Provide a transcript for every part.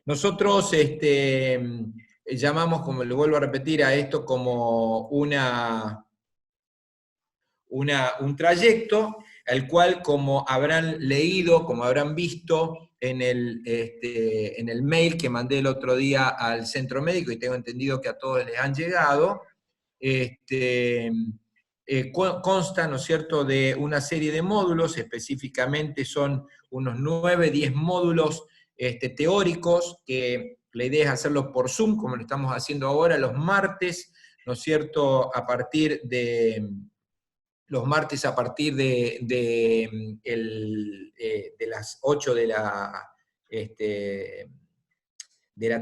Nosotros llamamos, como le vuelvo a repetir, a esto como un trayecto, al cual, como habrán leído, como habrán visto en el mail que mandé el otro día al centro médico, y tengo entendido que a todos les han llegado, este, consta, ¿no es cierto?, de una serie de módulos. Específicamente son unos 9, 10 módulos teóricos, que la idea es hacerlo por Zoom, como lo estamos haciendo ahora los martes, ¿no es cierto?, los martes a partir de las 8 de la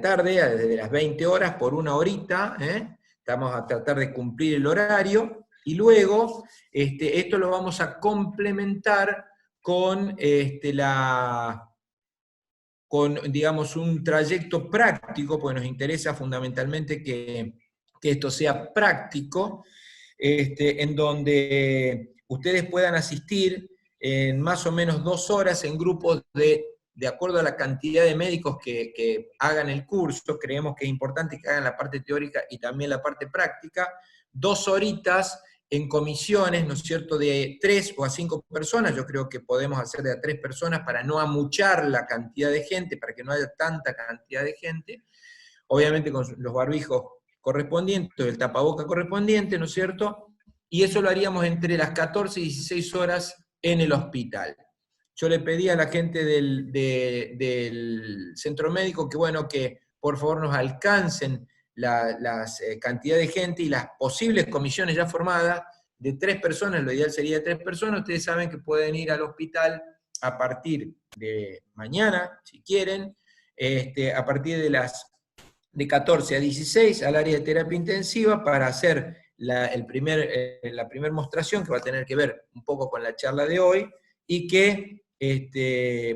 tarde, desde las 20 horas, por una horita, ¿eh? Vamos a tratar de cumplir el horario, y luego esto lo vamos a complementar con, digamos, un trayecto práctico, porque nos interesa fundamentalmente que esto sea práctico, en donde ustedes puedan asistir en más o menos 2 horas en grupos de acuerdo a la cantidad de médicos que hagan el curso. Creemos que es importante que hagan la parte teórica y también la parte práctica, 2 horitas en comisiones, ¿no es cierto?, de 3 o a 5 personas. Yo creo que podemos hacer de a 3 personas para no amuchar la cantidad de gente, para que no haya tanta cantidad de gente, obviamente con los barbijos correspondientes, el tapaboca correspondiente, ¿no es cierto? Y eso lo haríamos entre las 14 y 16 horas en el hospital. Yo le pedí a la gente del centro médico que, bueno, que por favor nos alcancen las cantidad de gente y las posibles comisiones ya formadas de 3 personas. Lo ideal sería de 3 personas. Ustedes saben que pueden ir al hospital a partir de mañana, si quieren, a partir de 14 a 16 al área de terapia intensiva, para hacer la primera mostración, que va a tener que ver un poco con la charla de hoy, y que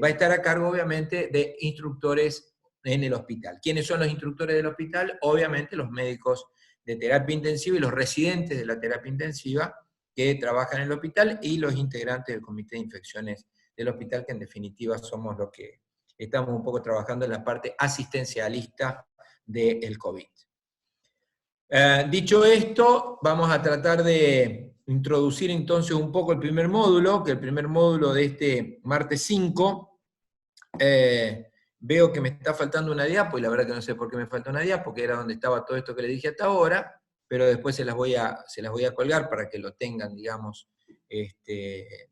va a estar a cargo, obviamente, de instructores en el hospital. ¿Quiénes son los instructores del hospital? Obviamente los médicos de terapia intensiva y los residentes de la terapia intensiva que trabajan en el hospital, y los integrantes del comité de infecciones del hospital, que en definitiva somos los que estamos un poco trabajando en la parte asistencialista del COVID. Dicho esto, vamos a tratar de introducir entonces un poco el primer módulo, que el primer módulo de este martes 5, veo que me está faltando una diapo, y la verdad que no sé por qué me falta una diapo, porque era donde estaba todo esto que le dije hasta ahora, pero después se las voy a colgar para que lo tengan, digamos,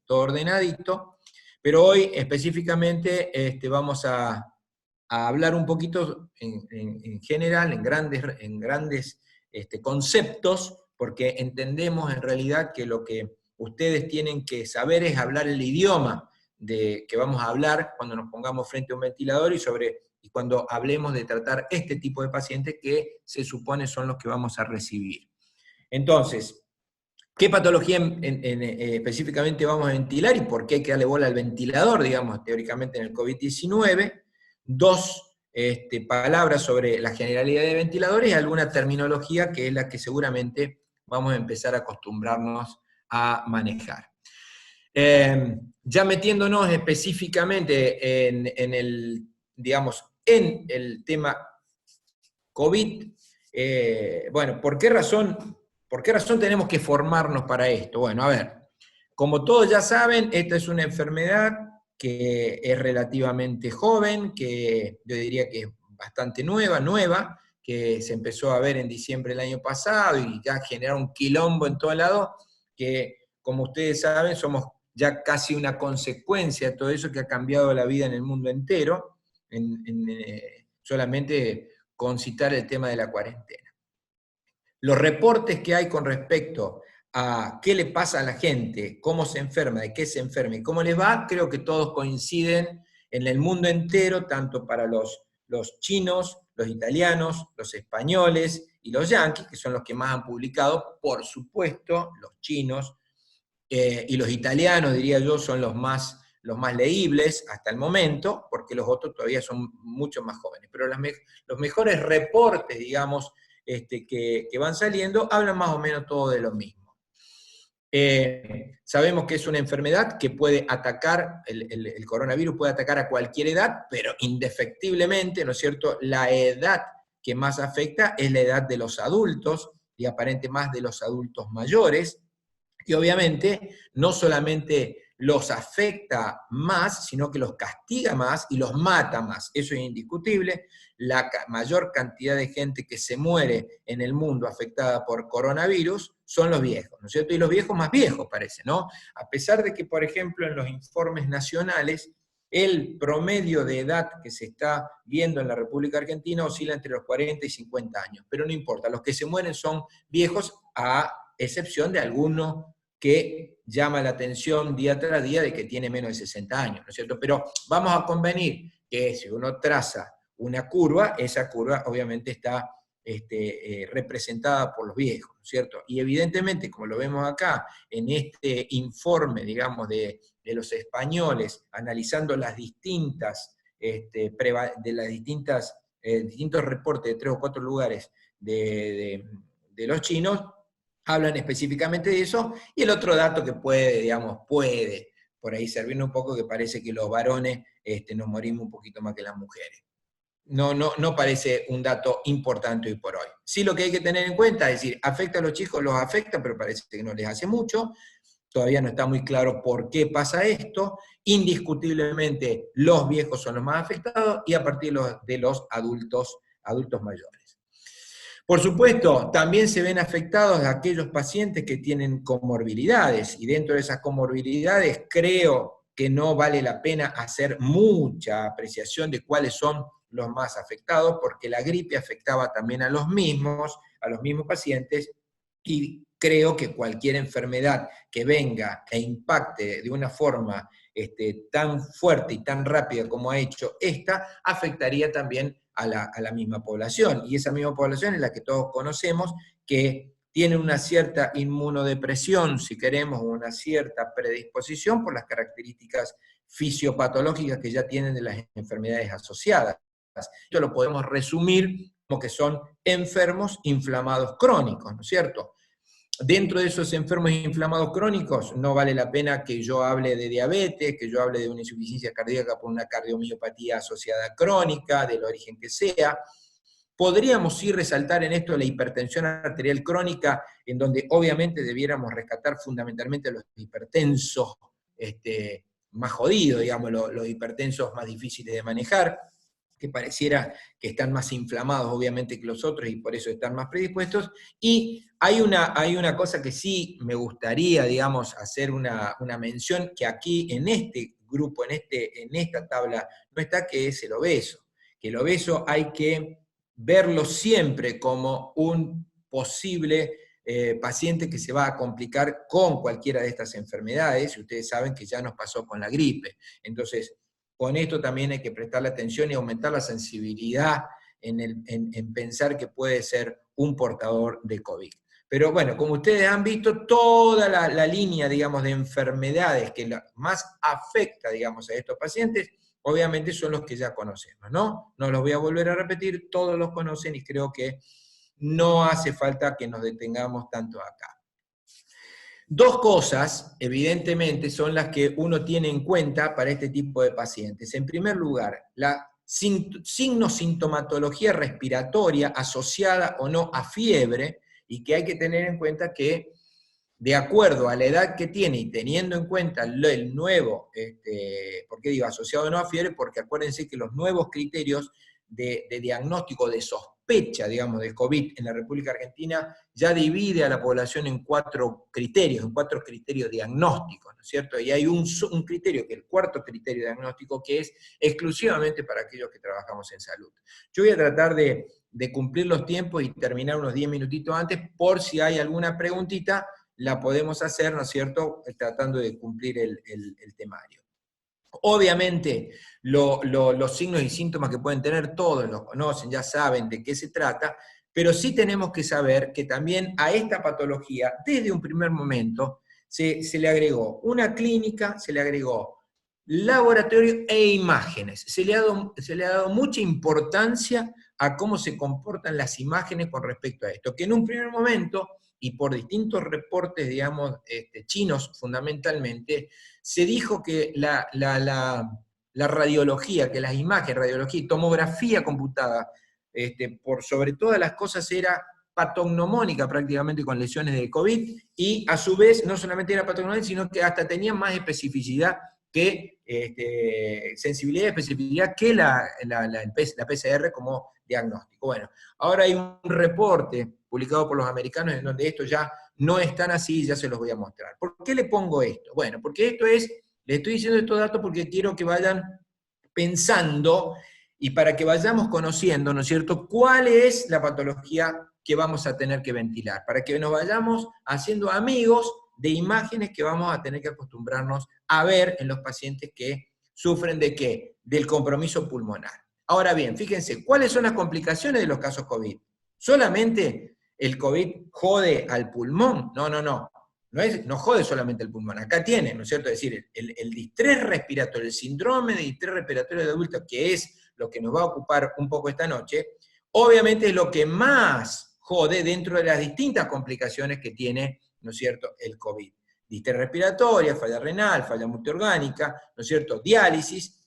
todo ordenadito. Pero hoy específicamente vamos a hablar un poquito en general, en grandes conceptos, porque entendemos en realidad que lo que ustedes tienen que saber es hablar el idioma que vamos a hablar cuando nos pongamos frente a un ventilador, y cuando hablemos de tratar este tipo de pacientes que se supone son los que vamos a recibir. Entonces, ¿qué patología específicamente vamos a ventilar y por qué hay que darle bola al ventilador, digamos, teóricamente en el COVID-19? 2 palabras sobre la generalidad de ventiladores y alguna terminología que es la que seguramente vamos a empezar a acostumbrarnos a manejar. Ya metiéndonos específicamente digamos, en el tema COVID, bueno, ¿por qué razón tenemos que formarnos para esto? Bueno, a ver, como todos ya saben, esta es una enfermedad que es relativamente joven, que yo diría que es bastante nueva, que se empezó a ver en diciembre del año pasado y ya generó un quilombo en todo lado, que como ustedes saben somos ya casi una consecuencia de todo eso, que ha cambiado la vida en el mundo entero, solamente con citar el tema de la cuarentena. Los reportes que hay con respecto a qué le pasa a la gente, cómo se enferma, de qué se enferma y cómo les va, creo que todos coinciden en el mundo entero, tanto para los chinos, los italianos, los españoles y los yanquis, que son los que más han publicado. Por supuesto, los chinos y los italianos, diría yo, son los más leíbles hasta el momento, porque los otros todavía son mucho más jóvenes. Pero los mejores reportes, digamos, que van saliendo, hablan más o menos todo de lo mismo. Sabemos que es una enfermedad que puede atacar, el coronavirus puede atacar a cualquier edad, pero indefectiblemente, ¿no es cierto?, la edad que más afecta es la edad de los adultos, y aparente más de los adultos mayores, y obviamente no solamente los afecta más, sino que los castiga más y los mata más. Eso es indiscutible. La mayor cantidad de gente que se muere en el mundo afectada por coronavirus son los viejos, ¿no es cierto? Y los viejos más viejos, parece, ¿no? A pesar de que, por ejemplo, en los informes nacionales, el promedio de edad que se está viendo en la República Argentina oscila entre los 40 y 50 años, pero no importa, los que se mueren son viejos, a excepción de algunos que llama la atención día tras día de que tiene menos de 60 años, ¿no es cierto? Pero vamos a convenir que si uno traza una curva, esa curva obviamente está representada por los viejos, ¿no es cierto? Y evidentemente, como lo vemos acá, en este informe, digamos, de los españoles, analizando las distintas, distintos reportes de 3 o 4 lugares de los chinos, hablan específicamente de eso, y el otro dato que puede por ahí servirnos un poco, que parece que los varones nos morimos un poquito más que las mujeres. No parece un dato importante hoy por hoy. Sí, lo que hay que tener en cuenta es decir, afecta a los chicos, los afecta, pero parece que no les hace mucho. Todavía no está muy claro por qué pasa esto. Indiscutiblemente los viejos son los más afectados, y a partir de los adultos mayores. Por supuesto, también se ven afectados aquellos pacientes que tienen comorbilidades, y dentro de esas comorbilidades creo que no vale la pena hacer mucha apreciación de cuáles son los más afectados, porque la gripe afectaba también a los mismos pacientes, y creo que cualquier enfermedad que venga e impacte de una forma tan fuerte y tan rápida como ha hecho esta, afectaría también a la misma población, y esa misma población es la que todos conocemos, que tiene una cierta inmunodepresión, si queremos, una cierta predisposición por las características fisiopatológicas que ya tienen de las enfermedades asociadas. Esto lo podemos resumir como que son enfermos inflamados crónicos, ¿no es cierto? Dentro de esos enfermos inflamados crónicos, no vale la pena que yo hable de diabetes, que yo hable de una insuficiencia cardíaca por una cardiomiopatía asociada crónica, del origen que sea. Podríamos sí resaltar en esto la hipertensión arterial crónica, en donde obviamente debiéramos rescatar fundamentalmente a los hipertensos más jodidos, digamos, los hipertensos más difíciles de manejar, que pareciera que están más inflamados obviamente que los otros y por eso están más predispuestos. Y hay una cosa que sí me gustaría, digamos, hacer una mención, que aquí en este grupo, en esta tabla, no está, que es el obeso. Que el obeso hay que verlo siempre como un posible paciente que se va a complicar con cualquiera de estas enfermedades, y ustedes saben que ya nos pasó con la gripe. Entonces, con esto también hay que prestarle atención y aumentar la sensibilidad en pensar que puede ser un portador de COVID. Pero bueno, como ustedes han visto, toda la línea, digamos, de enfermedades que más afecta, digamos, a estos pacientes, obviamente son los que ya conocemos, ¿no? No los voy a volver a repetir, todos los conocen, y creo que no hace falta que nos detengamos tanto acá. Dos cosas, evidentemente, son las que uno tiene en cuenta para este tipo de pacientes. En primer lugar, la sintomatología respiratoria asociada o no a fiebre, y que hay que tener en cuenta que, de acuerdo a la edad que tiene y teniendo en cuenta el nuevo, ¿por qué digo asociado o no a fiebre? Porque acuérdense que los nuevos criterios de diagnóstico, de sospecha, digamos, de COVID en la República Argentina, ya divide a la población en 4 criterios diagnósticos, ¿no es cierto? Y hay un criterio, que es el cuarto criterio diagnóstico, que es exclusivamente para aquellos que trabajamos en salud. Yo voy a tratar de cumplir los tiempos y terminar unos 10 minutitos antes, por si hay alguna preguntita, la podemos hacer, ¿no es cierto?, tratando de cumplir el temario. Obviamente, los signos y síntomas que pueden tener todos los conocen, ya saben de qué se trata, pero sí tenemos que saber que también a esta patología, desde un primer momento, se le agregó una clínica, se le agregó laboratorio e imágenes. Se le ha dado mucha importancia a cómo se comportan las imágenes con respecto a esto, que en un primer momento, y por distintos reportes, digamos, chinos fundamentalmente, se dijo que la radiología, que las imágenes, radiología y tomografía computada, por sobre todas las cosas era patognomónica prácticamente con lesiones de COVID, y a su vez no solamente era patognomónica, sino que hasta tenía más especificidad que sensibilidad y especificidad que la PCR como diagnóstico. Bueno, ahora hay un reporte publicado por los americanos en donde esto ya no es tan así, ya se los voy a mostrar. ¿Por qué le pongo esto? Bueno, porque esto es, le estoy diciendo estos datos porque quiero que vayan pensando y para que vayamos conociendo, ¿no es cierto?, cuál es la patología que vamos a tener que ventilar, para que nos vayamos haciendo amigos de imágenes que vamos a tener que acostumbrarnos a ver en los pacientes que sufren ¿de qué? Del compromiso pulmonar. Ahora bien, fíjense, ¿cuáles son las complicaciones de los casos COVID? ¿Solamente el COVID jode al pulmón? No, no, no. No jode solamente el pulmón. Acá tiene, ¿no es cierto? Es decir, el distrés respiratorio, el síndrome de distrés respiratorio de adultos, que es lo que nos va a ocupar un poco esta noche, obviamente es lo que más jode dentro de las distintas complicaciones que tiene, ¿no es cierto?, el COVID. Distrés respiratoria, falla renal, falla multiorgánica, ¿no es cierto?, diálisis,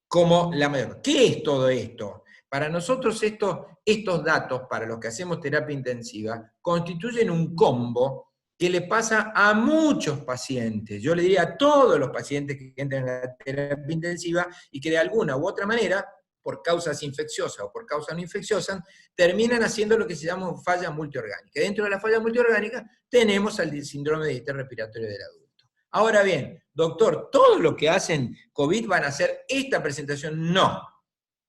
como la mayor. ¿Qué es todo esto? Para nosotros estos datos, para los que hacemos terapia intensiva, constituyen un combo que le pasa a muchos pacientes, yo le diría a todos los pacientes que entran en la terapia intensiva y que de alguna u otra manera, por causas infecciosas o por causas no infecciosas, terminan haciendo lo que se llama falla multiorgánica. Dentro de la falla multiorgánica tenemos el síndrome de distrés respiratorio del adulto. Ahora bien, doctor, ¿todo lo que hacen COVID van a hacer esta presentación? No.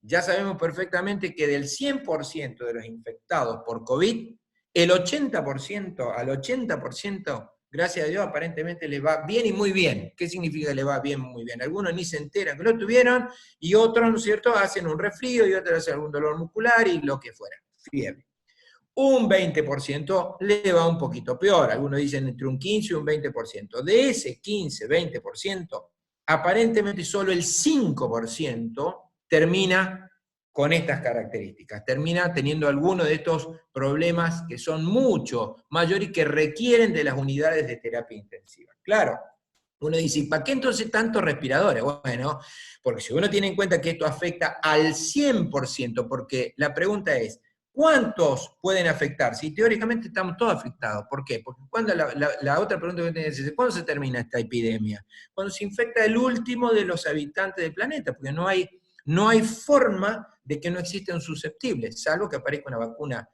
Ya sabemos perfectamente que del 100% de los infectados por COVID, el 80%, al 80%, gracias a Dios, aparentemente les va bien y muy bien. ¿Qué significa que les va bien y muy bien? Algunos ni se enteran que lo tuvieron, y otros, ¿no es cierto?, hacen un resfrío, y otros hacen algún dolor muscular, y lo que fuera, fiebre. Un 20% le va un poquito peor, algunos dicen entre un 15 y un 20%. De ese 15, 20%, aparentemente solo el 5% termina con estas características, termina teniendo alguno de estos problemas que son mucho mayores y que requieren de las unidades de terapia intensiva. Claro, uno dice, ¿para qué entonces tantos respiradores? Bueno, porque si uno tiene en cuenta que esto afecta al 100%, porque la pregunta es, ¿cuántos pueden afectar? Si teóricamente estamos todos afectados. ¿Por qué? Porque cuando la otra pregunta que tenés es, ¿cuándo se termina esta epidemia? Cuando se infecta el último de los habitantes del planeta, porque no hay forma de que no existan susceptibles, salvo que aparezca una vacuna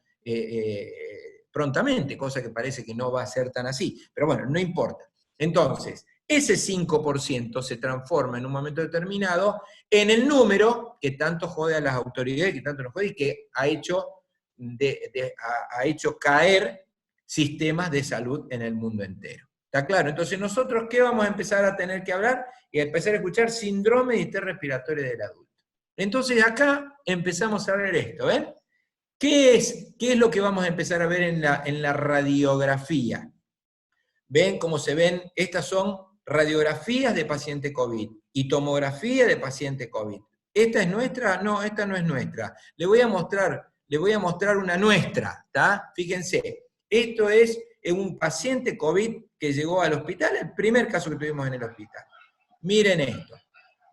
prontamente, cosa que parece que no va a ser tan así. Pero bueno, no importa. Entonces, ese 5% se transforma en un momento determinado en el número que tanto jode a las autoridades, que tanto nos jode y que ha hecho caer sistemas de salud en el mundo entero. ¿Está claro? Entonces, ¿nosotros qué vamos a empezar a tener que hablar? Y a empezar a escuchar síndrome de distrés respiratorio del adulto. Entonces, acá empezamos a ver esto, ¿ven? ¿Qué es lo que vamos a empezar a ver en la radiografía? ¿Ven cómo se ven? Estas son radiografías de paciente COVID y tomografía de paciente COVID. ¿Esta es nuestra? No, esta no es nuestra. Le voy a mostrar una nuestra, ¿está? Fíjense, esto es un paciente COVID que llegó al hospital, el primer caso que tuvimos en el hospital. Miren esto.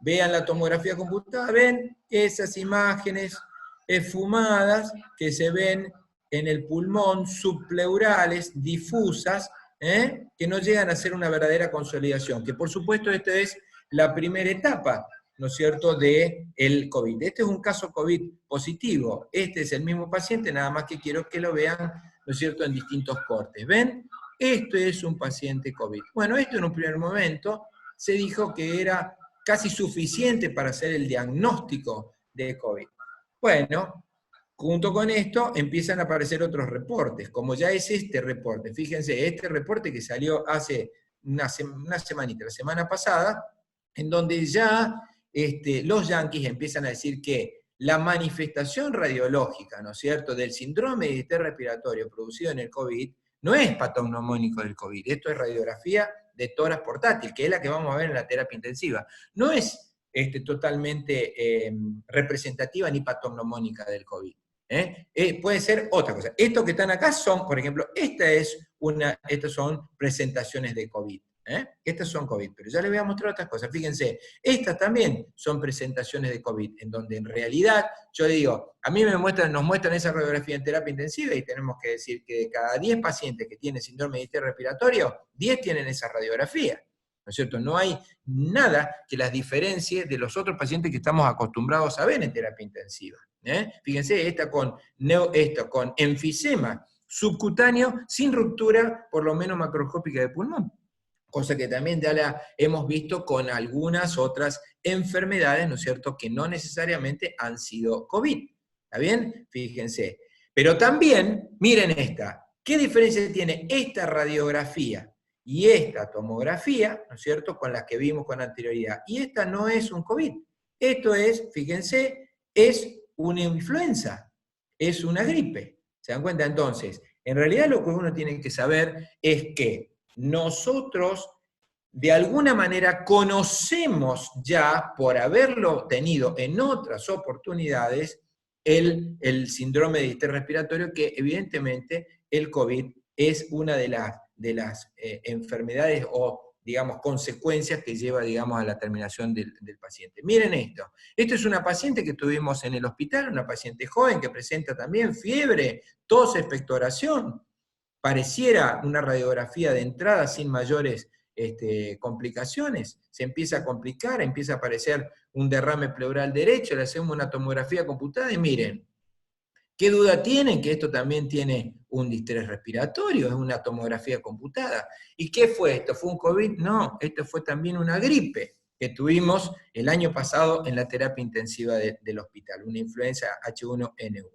Vean la tomografía computada, ven esas imágenes esfumadas que se ven en el pulmón, subpleurales, difusas, que no llegan a ser una verdadera consolidación, que por supuesto esta es la primera etapa, ¿no es cierto?, del COVID. Este es un caso COVID positivo, este es el mismo paciente, nada más que quiero que lo vean, ¿no es cierto?, en distintos cortes. ¿Ven? Esto es un paciente COVID. Bueno, esto en un primer momento se dijo que era casi suficiente para hacer el diagnóstico de COVID. Bueno, junto con esto empiezan a aparecer otros reportes, como ya es este reporte. Fíjense, este reporte que salió hace una semanita, la semana pasada, en donde ya los yanquis empiezan a decir que la manifestación radiológica, ¿no es cierto?, del síndrome de distrés respiratorio producido en el COVID, no es patognomónico del COVID, esto es radiografía de tórax portátil, que es la que vamos a ver en la terapia intensiva. No es totalmente representativa ni patognomónica del COVID. Puede ser otra cosa. Estos que están acá son, por ejemplo, estas son presentaciones de COVID. Estas son COVID, pero ya les voy a mostrar otras cosas. Fíjense, estas también son presentaciones de COVID, en donde en realidad, yo digo, a mí nos muestran esa radiografía en terapia intensiva y tenemos que decir que de cada 10 pacientes que tienen síndrome de distrés respiratorio, 10 tienen esa radiografía. ¿No es cierto? No hay nada que las diferencie de los otros pacientes que estamos acostumbrados a ver en terapia intensiva. Fíjense, esta con enfisema subcutáneo sin ruptura, por lo menos macroscópica de pulmón. Cosa que también ya la hemos visto con algunas otras enfermedades, ¿no es cierto?, que no necesariamente han sido COVID. ¿Está bien? Fíjense. Pero también, miren esta, ¿qué diferencia tiene esta radiografía y esta tomografía, ¿no es cierto?, con las que vimos con anterioridad? Y esta no es un COVID. Esto es, fíjense, es una influenza, es una gripe. ¿Se dan cuenta? Entonces, en realidad lo que uno tiene que saber es que nosotros, de alguna manera, conocemos ya, por haberlo tenido en otras oportunidades, el síndrome de distrés respiratorio, que evidentemente el COVID es una de las enfermedades o, digamos, consecuencias que lleva, digamos, a la terminación del paciente. Miren esto. Esto es una paciente que tuvimos en el hospital, una paciente joven que presenta también fiebre, tos, expectoración. Pareciera una radiografía de entrada sin mayores complicaciones, se empieza a complicar, empieza a aparecer un derrame pleural derecho, le hacemos una tomografía computada y miren, ¿qué duda tienen? Que esto también tiene un distrés respiratorio, es una tomografía computada. ¿Y qué fue esto? ¿Fue un COVID? No, esto fue también una gripe que tuvimos el año pasado en la terapia intensiva del hospital, una influenza H1N1.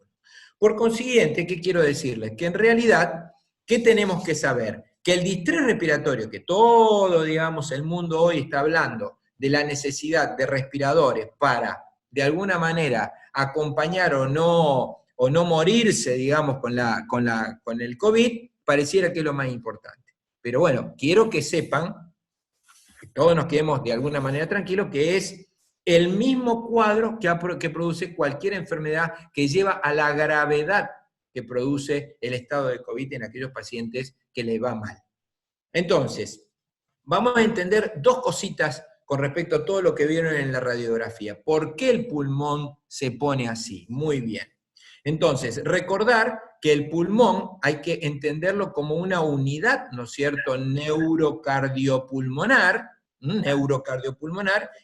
Por consiguiente, ¿qué quiero decirles? Que en realidad, ¿qué tenemos que saber? Que el distrés respiratorio, que todo, digamos, el mundo hoy está hablando de la necesidad de respiradores para, de alguna manera, acompañar o no morirse, digamos, con el COVID, pareciera que es lo más importante. Pero bueno, quiero que sepan, que todos nos quedemos de alguna manera tranquilos, que es el mismo cuadro que produce cualquier enfermedad que lleva a la gravedad que produce el estado de COVID en aquellos pacientes que les va mal. Entonces, vamos a entender dos cositas con respecto a todo lo que vieron en la radiografía. ¿Por qué el pulmón se pone así? Muy bien. Entonces, recordar que el pulmón hay que entenderlo como una unidad, ¿no es cierto?, neurocardiopulmonar,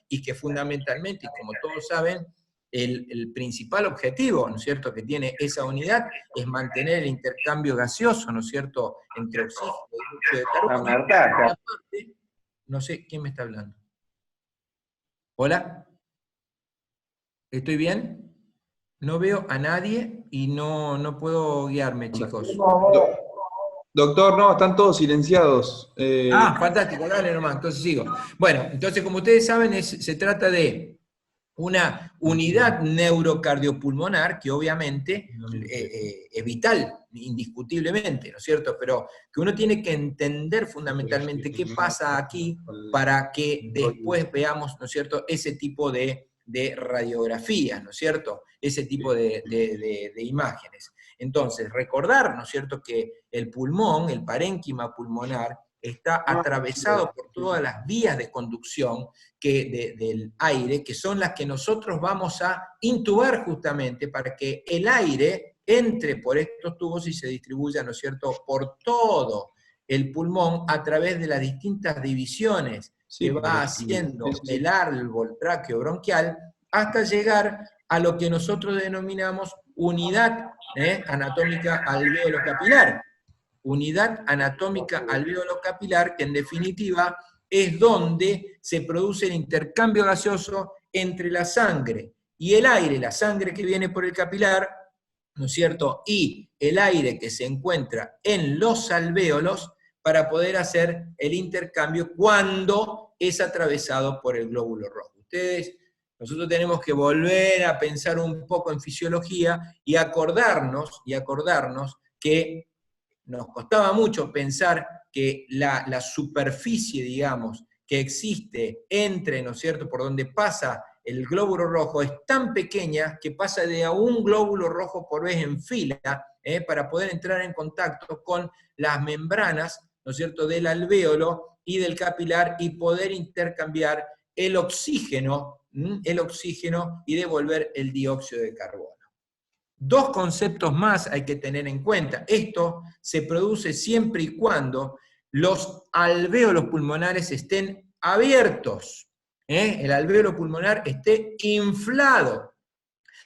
y que fundamentalmente, y como todos saben, el principal objetivo, ¿no es cierto?, que tiene esa unidad es mantener el intercambio gaseoso, ¿no es cierto?, entre oxígeno y dióxido de carbono. No sé, ¿quién me está hablando? ¿Hola? ¿Estoy bien? No veo a nadie y no puedo guiarme, chicos. Doctor, no, están todos silenciados. Fantástico, dale nomás, entonces sigo. Bueno, entonces como ustedes saben, se trata de una unidad neurocardiopulmonar que obviamente es vital, indiscutiblemente, ¿no es cierto? Pero que uno tiene que entender fundamentalmente qué pasa aquí para que después veamos, ¿no es cierto?, ese tipo de radiografías, ¿no es cierto?, ese tipo de imágenes. Entonces, recordar, ¿no es cierto?, que el pulmón, el parénquima pulmonar, está atravesado por todas las vías de conducción del aire, que son las que nosotros vamos a intubar justamente para que el aire entre por estos tubos y se distribuya, ¿no es cierto?, por todo el pulmón a través de las distintas divisiones que va haciendo el árbol tráqueo-bronquial hasta llegar a lo que nosotros denominamos unidad anatómica alveolo-capilar. Unidad anatómica alveolo-capilar, que en definitiva es donde se produce el intercambio gaseoso entre la sangre y el aire, la sangre que viene por el capilar, ¿no es cierto?, y el aire que se encuentra en los alvéolos para poder hacer el intercambio cuando es atravesado por el glóbulo rojo. Nosotros tenemos que volver a pensar un poco en fisiología y acordarnos que nos costaba mucho pensar que la superficie, digamos, que existe entre, ¿no es cierto?, por donde pasa el glóbulo rojo es tan pequeña que pasa de a un glóbulo rojo por vez en fila, para poder entrar en contacto con las membranas, ¿no es cierto?, del alvéolo y del capilar y poder intercambiar el oxígeno y devolver el dióxido de carbono. Dos conceptos más hay que tener en cuenta. Esto se produce siempre y cuando los alvéolos pulmonares estén abiertos, el alvéolo pulmonar esté inflado.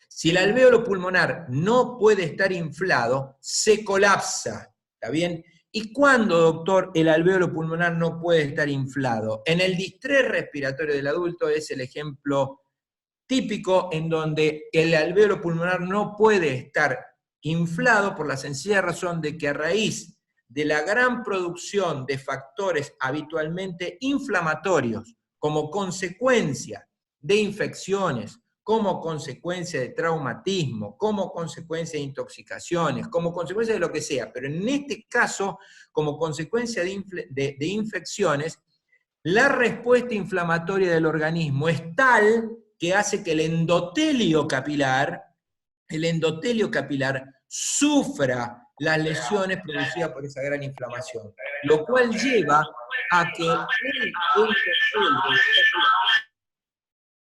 Si el alvéolo pulmonar no puede estar inflado, se colapsa, ¿está bien? ¿Y cuándo, doctor, el alvéolo pulmonar no puede estar inflado? En el distrés respiratorio del adulto es el ejemplo típico en donde el alvéolo pulmonar no puede estar inflado por la sencilla razón de que a raíz de la gran producción de factores habitualmente inflamatorios como consecuencia de infecciones, como consecuencia de traumatismo, como consecuencia de intoxicaciones, como consecuencia de lo que sea, pero en este caso, como consecuencia de infecciones, la respuesta inflamatoria del organismo es tal que hace que el endotelio capilar sufra las lesiones producidas por esa gran inflamación, lo cual lleva a que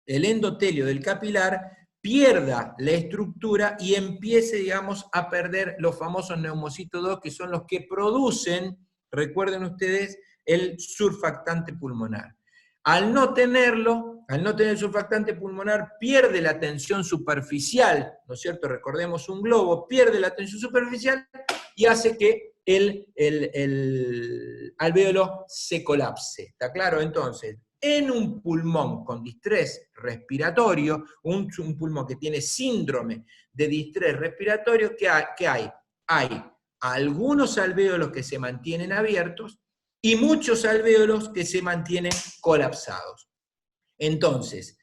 el endotelio del capilar pierda la estructura y empiece, digamos, a perder los famosos neumocitos 2, que son los que producen, recuerden ustedes, el surfactante pulmonar. Al no tener el surfactante pulmonar, pierde la tensión superficial, ¿no es cierto? Recordemos un globo, pierde la tensión superficial y hace que el alvéolo se colapse. ¿Está claro? Entonces, en un pulmón con distrés respiratorio, un pulmón que tiene síndrome de distrés respiratorio, ¿qué hay? Hay algunos alvéolos que se mantienen abiertos y muchos alvéolos que se mantienen colapsados. Entonces,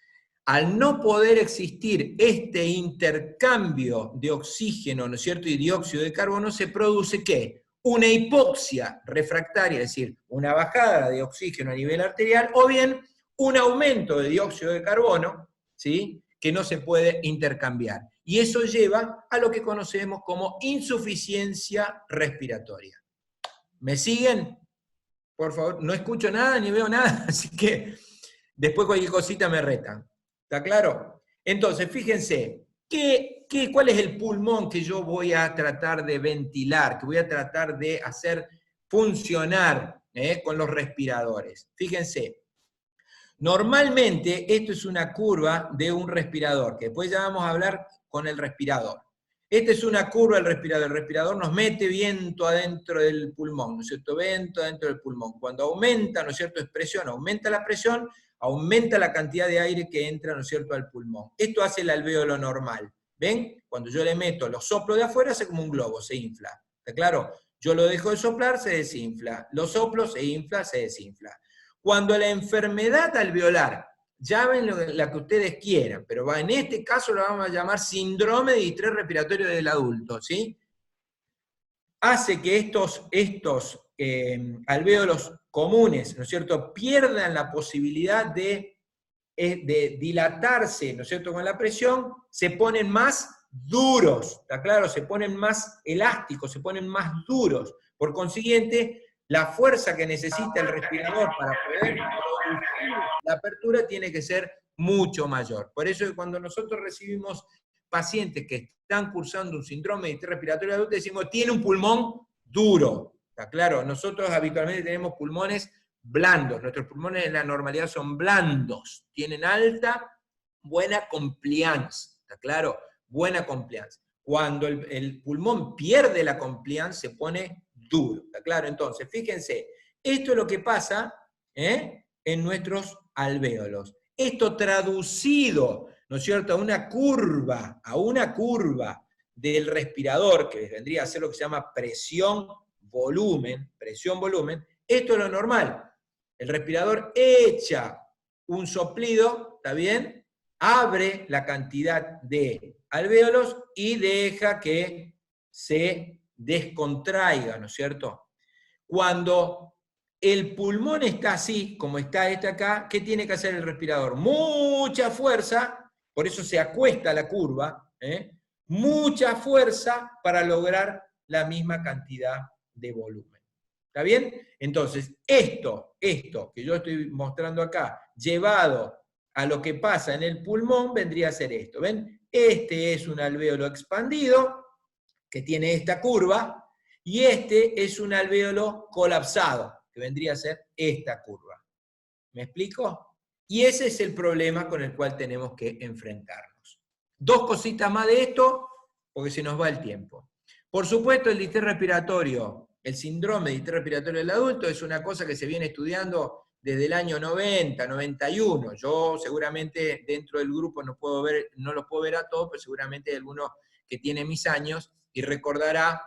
al no poder existir este intercambio de oxígeno, ¿no es cierto?, y dióxido de carbono, se produce ¿qué? Una hipoxia refractaria, es decir, una bajada de oxígeno a nivel arterial, o bien un aumento de dióxido de carbono, ¿sí?, que no se puede intercambiar. Y eso lleva a lo que conocemos como insuficiencia respiratoria. ¿Me siguen? Por favor, no escucho nada ni veo nada, así que después cualquier cosita me retan. ¿Está claro? Entonces, fíjense, ¿cuál es el pulmón que yo voy a tratar de ventilar, que voy a tratar de hacer funcionar con los respiradores? Fíjense, normalmente esto es una curva de un respirador, que después ya vamos a hablar con el respirador. Esta es una curva del respirador. El respirador nos mete viento adentro del pulmón, ¿no es cierto? Viento adentro del pulmón. Cuando aumenta, ¿no es cierto?, presión, aumenta la presión, aumenta la cantidad de aire que entra, ¿no es cierto?, al pulmón. Esto hace el alvéolo normal. ¿Ven? Cuando yo le meto los soplos de afuera, hace como un globo, se infla. ¿Está claro? Yo lo dejo de soplar, se desinfla. Lo soplo, se infla, se desinfla. Cuando la enfermedad alveolar, llamen la que ustedes quieran, pero en este caso lo vamos a llamar síndrome de distrés respiratorio del adulto, ¿sí? Hace que estos alvéolos comunes, ¿no es cierto?, pierdan la posibilidad de dilatarse, ¿no es cierto?, con la presión, se ponen más duros, ¿está claro? Se ponen más elásticos, se ponen más duros. Por consiguiente, la fuerza que necesita el respirador para poder producir la apertura tiene que ser mucho mayor. Por eso cuando nosotros recibimos pacientes que están cursando un síndrome de distrés respiratorio adulto, decimos, tiene un pulmón duro. ¿Está claro? Nosotros habitualmente tenemos pulmones blandos. Nuestros pulmones en la normalidad son blandos. Tienen alta, buena compliance. ¿Está claro? Buena compliance. Cuando el pulmón pierde la compliance, se pone duro. ¿Está claro? Entonces, fíjense, esto es lo que pasa en nuestros alvéolos. Esto traducido, ¿no es cierto?, a una curva del respirador, que vendría a ser lo que se llama presión-volumen, esto es lo normal. El respirador echa un soplido, ¿está bien?, abre la cantidad de alvéolos y deja que se descontraiga, ¿no es cierto? Cuando el pulmón está así, como está este acá, ¿qué tiene que hacer el respirador? Mucha fuerza, por eso se acuesta la curva, mucha fuerza para lograr la misma cantidad de volumen. ¿Está bien? Entonces, esto que yo estoy mostrando acá, llevado a lo que pasa en el pulmón, vendría a ser esto. ¿Ven? Este es un alvéolo expandido, que tiene esta curva, y este es un alvéolo colapsado, que vendría a ser esta curva. ¿Me explico? Y ese es el problema con el cual tenemos que enfrentarnos. Dos cositas más de esto, porque se nos va el tiempo. Por supuesto, el distrés respiratorio, el síndrome de distrés respiratorio del adulto, es una cosa que se viene estudiando desde el año 90, 91. Yo seguramente dentro del grupo no los puedo ver a todos, pero seguramente hay alguno que tiene mis años y recordará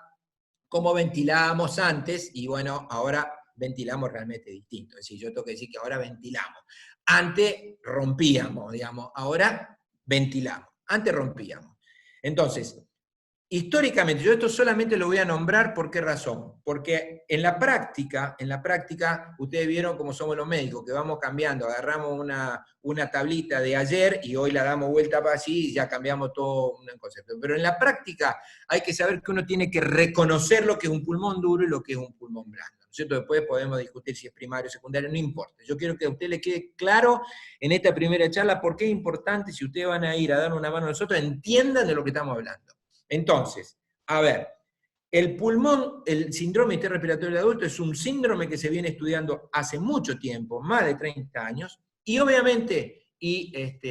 cómo ventilábamos antes, y bueno, ahora ventilamos realmente distinto. Es decir, yo tengo que decir que ahora ventilamos. Antes rompíamos, digamos, ahora ventilamos. Antes rompíamos. Entonces, históricamente, yo esto solamente lo voy a nombrar, ¿por qué razón? Porque en la práctica, ustedes vieron cómo somos los médicos, que vamos cambiando, agarramos una tablita de ayer y hoy la damos vuelta para así y ya cambiamos todo un concepto. Pero en la práctica hay que saber que uno tiene que reconocer lo que es un pulmón duro y lo que es un pulmón blando, ¿no es cierto? Después podemos discutir si es primario o secundario, no importa. Yo quiero que a usted le quede claro en esta primera charla por qué es importante, si ustedes van a ir a dar una mano a nosotros, entiendan de lo que estamos hablando. Entonces, a ver, el pulmón, el síndrome de distrés respiratorio del adulto es un síndrome que se viene estudiando hace mucho tiempo, más de 30 años, y obviamente,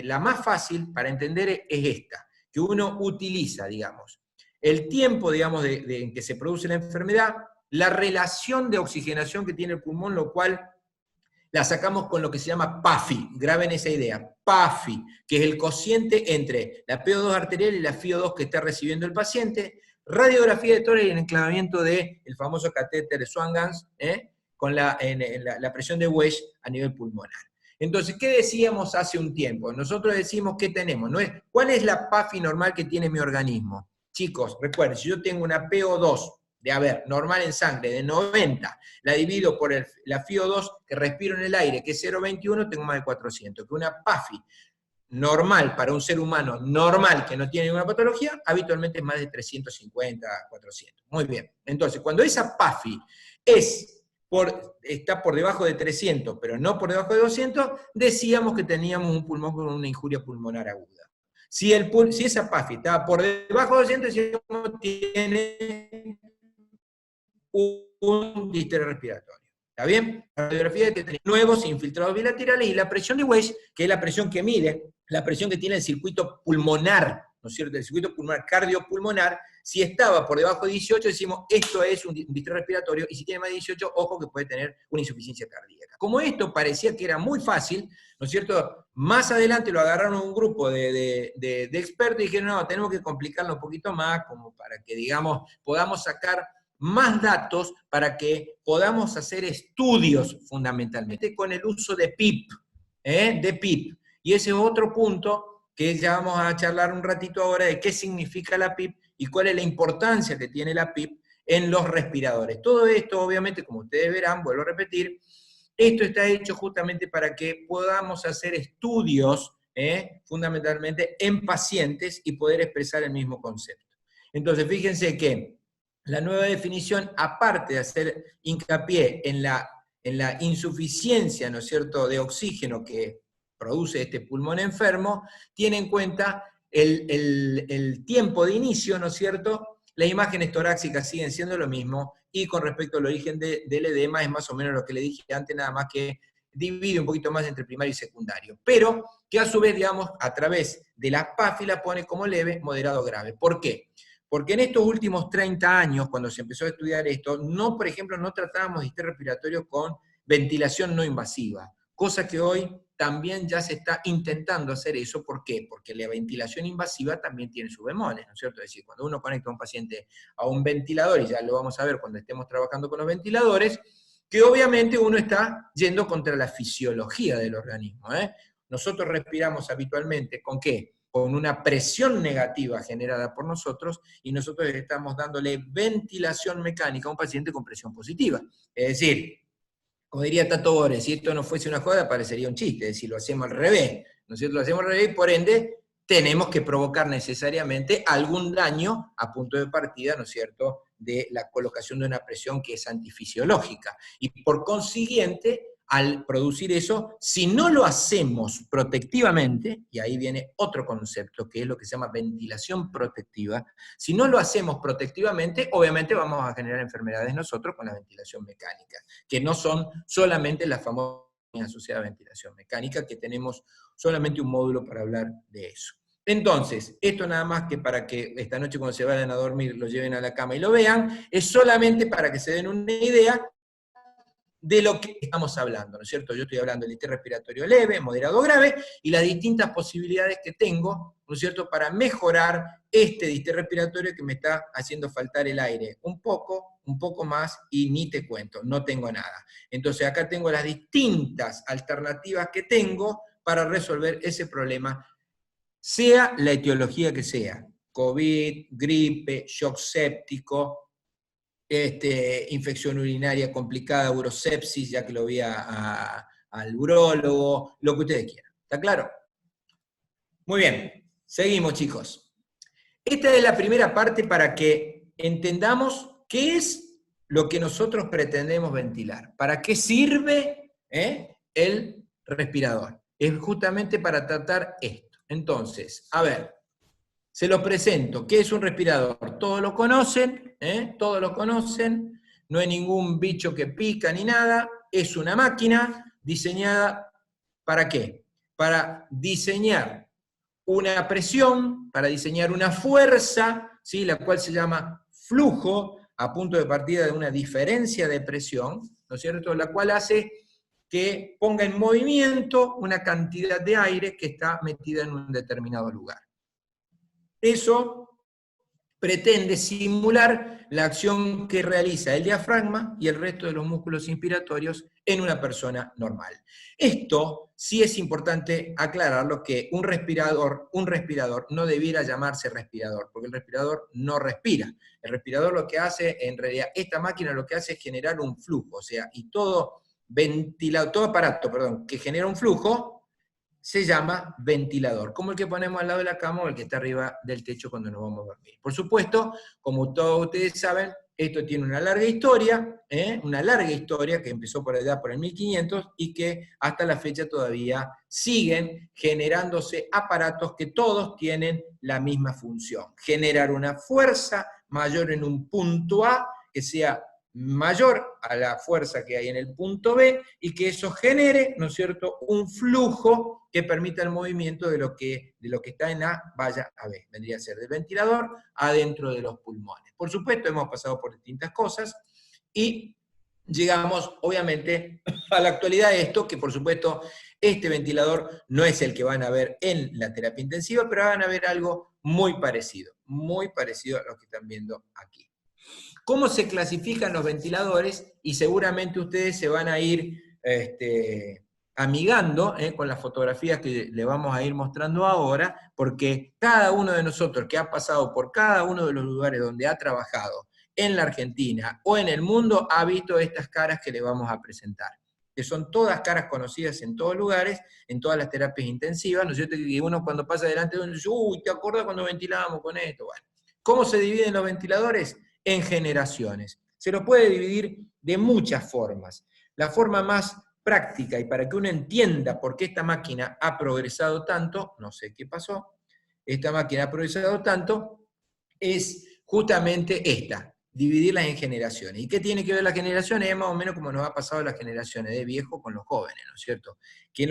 la más fácil para entender es esta, que uno utiliza, digamos, el tiempo, digamos, en que se produce la enfermedad, la relación de oxigenación que tiene el pulmón, lo cual la sacamos con lo que se llama PAFI, graben esa idea, PAFI, que es el cociente entre la PO2 arterial y la FiO2 que está recibiendo el paciente, radiografía de tórax y el enclavamiento del famoso catéter de Swan-Ganz, con la presión de Wesch a nivel pulmonar. Entonces, ¿qué decíamos hace un tiempo? Nosotros decimos, ¿qué tenemos? ¿Cuál es la PAFI normal que tiene mi organismo? Chicos, recuerden, si yo tengo una PO2 normal en sangre, de 90, la divido por la FiO2 que respiro en el aire, que es 0,21, tengo más de 400, que una PAFI normal para un ser humano normal que no tiene ninguna patología, habitualmente es más de 350, 400. Muy bien. Entonces, cuando esa PAFI está por debajo de 300, pero no por debajo de 200, decíamos que teníamos un pulmón con una injuria pulmonar aguda. Si esa PAFI estaba por debajo de 200, decíamos que tiene un distrés respiratorio. ¿Está bien? La radiografía de que tiene nuevos infiltrados bilaterales y la presión de Wesch, que es la presión que mide, la presión que tiene el circuito pulmonar, ¿no es cierto? El circuito pulmonar, cardiopulmonar, si estaba por debajo de 18, decimos, esto es un distrés respiratorio, y si tiene más de 18, ojo que puede tener una insuficiencia cardíaca. Como esto parecía que era muy fácil, ¿no es cierto? Más adelante lo agarraron un grupo de expertos y dijeron, no, tenemos que complicarlo un poquito más, como para que, digamos, podamos sacar más datos para que podamos hacer estudios fundamentalmente con el uso de PIP, Y ese es otro punto que ya vamos a charlar un ratito ahora de qué significa la PIP y cuál es la importancia que tiene la PIP en los respiradores. Todo esto, obviamente, como ustedes verán, vuelvo a repetir, esto está hecho justamente para que podamos hacer estudios, fundamentalmente en pacientes y poder expresar el mismo concepto. Entonces, fíjense que la nueva definición, aparte de hacer hincapié en la insuficiencia, ¿no es cierto?, de oxígeno que produce este pulmón enfermo, tiene en cuenta el tiempo de inicio, ¿no es cierto? Las imágenes torácicas siguen siendo lo mismo, y con respecto al origen del edema es más o menos lo que le dije antes, nada más que divide un poquito más entre primario y secundario, pero que a su vez, digamos, a través de la PAFI la pone como leve, moderado, grave. ¿Por qué? Porque en estos últimos 30 años, cuando se empezó a estudiar esto, por ejemplo, no tratábamos distrés respiratorio con ventilación no invasiva, cosa que hoy también ya se está intentando hacer eso. ¿Por qué? Porque la ventilación invasiva también tiene sus bemoles, ¿no es cierto? Es decir, cuando uno conecta a un paciente a un ventilador, y ya lo vamos a ver cuando estemos trabajando con los ventiladores, que obviamente uno está yendo contra la fisiología del organismo. Nosotros respiramos habitualmente, ¿con qué? Con una presión negativa generada por nosotros, y nosotros estamos dándole ventilación mecánica a un paciente con presión positiva. Es decir, como diría Tato Bores, si esto no fuese una joda, parecería un chiste, es decir, lo hacemos al revés, ¿no es cierto? Lo hacemos al revés y por ende tenemos que provocar necesariamente algún daño a punto de partida, ¿no es cierto?, de la colocación de una presión que es antifisiológica. Y por consiguiente, al producir eso, si no lo hacemos protectivamente, y ahí viene otro concepto, que es lo que se llama ventilación protectiva, si no lo hacemos protectivamente, obviamente vamos a generar enfermedades nosotros con la ventilación mecánica, que no son solamente las famosas asociadas a ventilación mecánica, que tenemos solamente un módulo para hablar de eso. Entonces, esto nada más que para que esta noche cuando se vayan a dormir lo lleven a la cama y lo vean, es solamente para que se den una idea de lo que estamos hablando, ¿no es cierto? Yo estoy hablando del distrés respiratorio leve, moderado, grave, y las distintas posibilidades que tengo, ¿no es cierto?, para mejorar este distrés respiratorio que me está haciendo faltar el aire un poco más, y ni te cuento, no tengo nada. Entonces acá tengo las distintas alternativas que tengo para resolver ese problema, sea la etiología que sea, COVID, gripe, shock séptico, infección urinaria complicada, urosepsis, ya que lo vi al urólogo, lo que ustedes quieran. ¿Está claro? Muy bien, seguimos, chicos. Esta es la primera parte para que entendamos qué es lo que nosotros pretendemos ventilar. ¿Para qué sirve el respirador? Es justamente para tratar esto. Entonces, a ver, se lo presento. ¿Qué es un respirador? Todos lo conocen, todos lo conocen, no hay ningún bicho que pica ni nada, es una máquina diseñada ¿para qué? Para diseñar una presión, para diseñar una fuerza, ¿sí?, la cual se llama flujo, a punto de partida de una diferencia de presión, ¿no es cierto?, la cual hace que ponga en movimiento una cantidad de aire que está metida en un determinado lugar. Eso pretende simular la acción que realiza el diafragma y el resto de los músculos inspiratorios en una persona normal. Esto sí es importante aclararlo, que un respirador no debiera llamarse respirador, porque el respirador no respira. El respirador lo que hace, en realidad, esta máquina lo que hace es generar un flujo, o sea, y todo aparato que genera un flujo se llama ventilador, como el que ponemos al lado de la cama o el que está arriba del techo cuando nos vamos a dormir. Por supuesto, como todos ustedes saben, esto tiene una larga historia que empezó por allá por el 1500 y que hasta la fecha todavía siguen generándose aparatos que todos tienen la misma función: generar una fuerza mayor en un punto A que sea mayor a la fuerza que hay en el punto B, y que eso genere, ¿no es cierto?, un flujo que permita el movimiento de lo que está en A vaya a B. Vendría a ser del ventilador adentro de los pulmones. Por supuesto, hemos pasado por distintas cosas y llegamos, obviamente, a la actualidad de esto, que por supuesto este ventilador no es el que van a ver en la terapia intensiva, pero van a ver algo muy parecido a lo que están viendo aquí. ¿Cómo se clasifican los ventiladores? Y seguramente ustedes se van a ir amigando con las fotografías que le vamos a ir mostrando ahora, porque cada uno de nosotros que ha pasado por cada uno de los lugares donde ha trabajado en la Argentina o en el mundo ha visto estas caras que le vamos a presentar, que son todas caras conocidas en todos lugares, en todas las terapias intensivas, ¿no es cierto? Que uno cuando pasa delante de uno dice, uy, ¿te acuerdas cuando ventilábamos con esto? Bueno, ¿cómo se dividen los ventiladores? En generaciones. Se lo puede dividir de muchas formas. La forma más práctica, y para que uno entienda por qué esta máquina ha progresado tanto, no sé qué pasó, esta máquina ha progresado tanto, es justamente esta, dividirlas en generaciones. ¿Y qué tiene que ver las generaciones? Es más o menos como nos ha pasado las generaciones de viejos con los jóvenes, ¿no es cierto? ¿Qué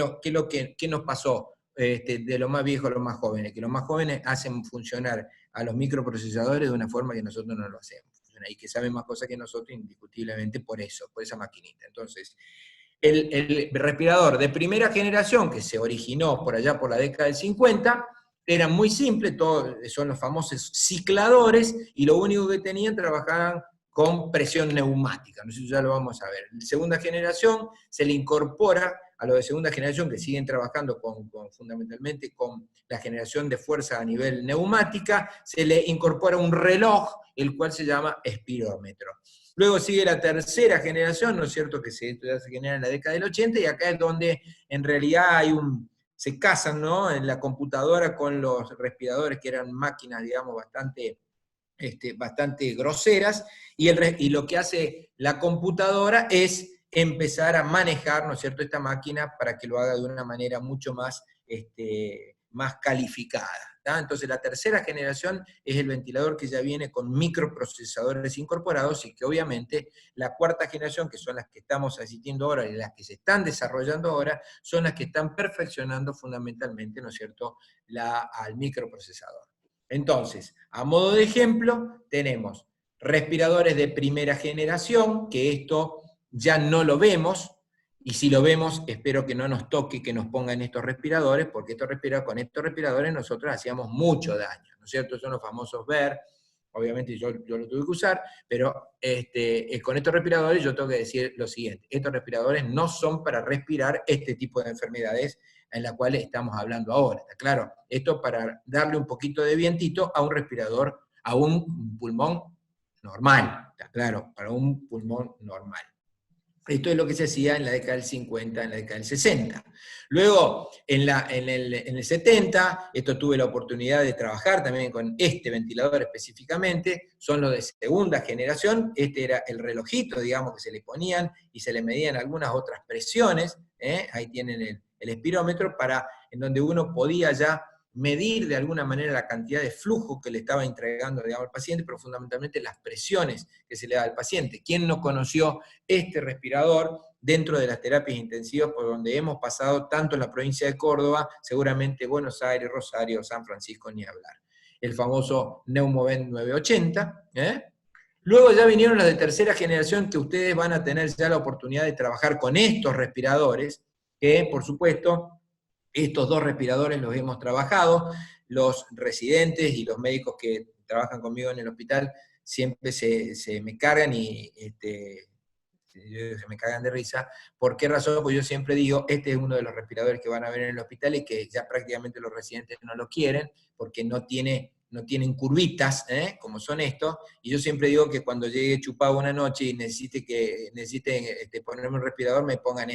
nos pasó de los más viejos a los más jóvenes? Que los más jóvenes hacen funcionar a los microprocesadores de una forma que nosotros no lo hacemos, y que saben más cosas que nosotros indiscutiblemente por eso, por esa maquinita. Entonces, el respirador de primera generación, que se originó por allá por la década del 50, era muy simple, son los famosos cicladores, y lo único que tenían, trabajaban con presión neumática, no sé si ya lo vamos a ver. En segunda generación se le incorpora a los de segunda generación, que siguen trabajando fundamentalmente con la generación de fuerza a nivel neumática, se le incorpora un reloj, el cual se llama espirómetro. Luego sigue la tercera generación, ¿no es cierto?, que esto ya se genera en la década del 80, y acá es donde en realidad se casan, ¿no?, en la computadora con los respiradores, que eran máquinas, digamos, bastante groseras, y lo que hace la computadora es empezar a manejar, ¿no es cierto?, esta máquina para que lo haga de una manera mucho más calificada. ¿tá? Entonces la tercera generación es el ventilador que ya viene con microprocesadores incorporados, y que obviamente la cuarta generación, que son las que estamos asistiendo ahora y las que se están desarrollando ahora, son las que están perfeccionando fundamentalmente, ¿no es cierto?, al microprocesador. Entonces, a modo de ejemplo, tenemos respiradores de primera generación, que esto ya no lo vemos, y si lo vemos, espero que no nos toque que nos pongan estos respiradores, porque con estos respiradores nosotros hacíamos mucho daño, ¿no es cierto? Son los famosos VER, obviamente yo lo tuve que usar, pero con estos respiradores yo tengo que decir lo siguiente: estos respiradores no son para respirar este tipo de enfermedades en la cual estamos hablando ahora, ¿está claro? Esto para darle un poquito de vientito a un respirador, a un pulmón normal, ¿está claro? Para un pulmón normal. Esto es lo que se hacía en la década del 50, en la década del 60. Luego, en el 70, esto tuve la oportunidad de trabajar también con este ventilador específicamente, son los de segunda generación, este era el relojito, digamos, que se le ponían y se le medían algunas otras presiones, ahí tienen el espirómetro, en donde uno podía ya medir de alguna manera la cantidad de flujo que le estaba entregando, digamos, al paciente, pero fundamentalmente las presiones que se le da al paciente. ¿Quién no conoció este respirador dentro de las terapias intensivas por donde hemos pasado tanto en la provincia de Córdoba, seguramente Buenos Aires, Rosario, San Francisco, ni hablar? El famoso Neumovent 980, Luego ya vinieron las de tercera generación, que ustedes van a tener ya la oportunidad de trabajar con estos respiradores, que por supuesto estos dos respiradores los hemos trabajado, los residentes y los médicos que trabajan conmigo en el hospital siempre se me cargan se me cagan de risa. ¿Por qué razón? Porque yo siempre digo, este es uno de los respiradores que van a ver en el hospital y que ya prácticamente los residentes no lo quieren, porque no tienen curvitas, como son estos, y yo siempre digo que cuando llegue chupado una noche y necesiten ponerme un respirador, me pongan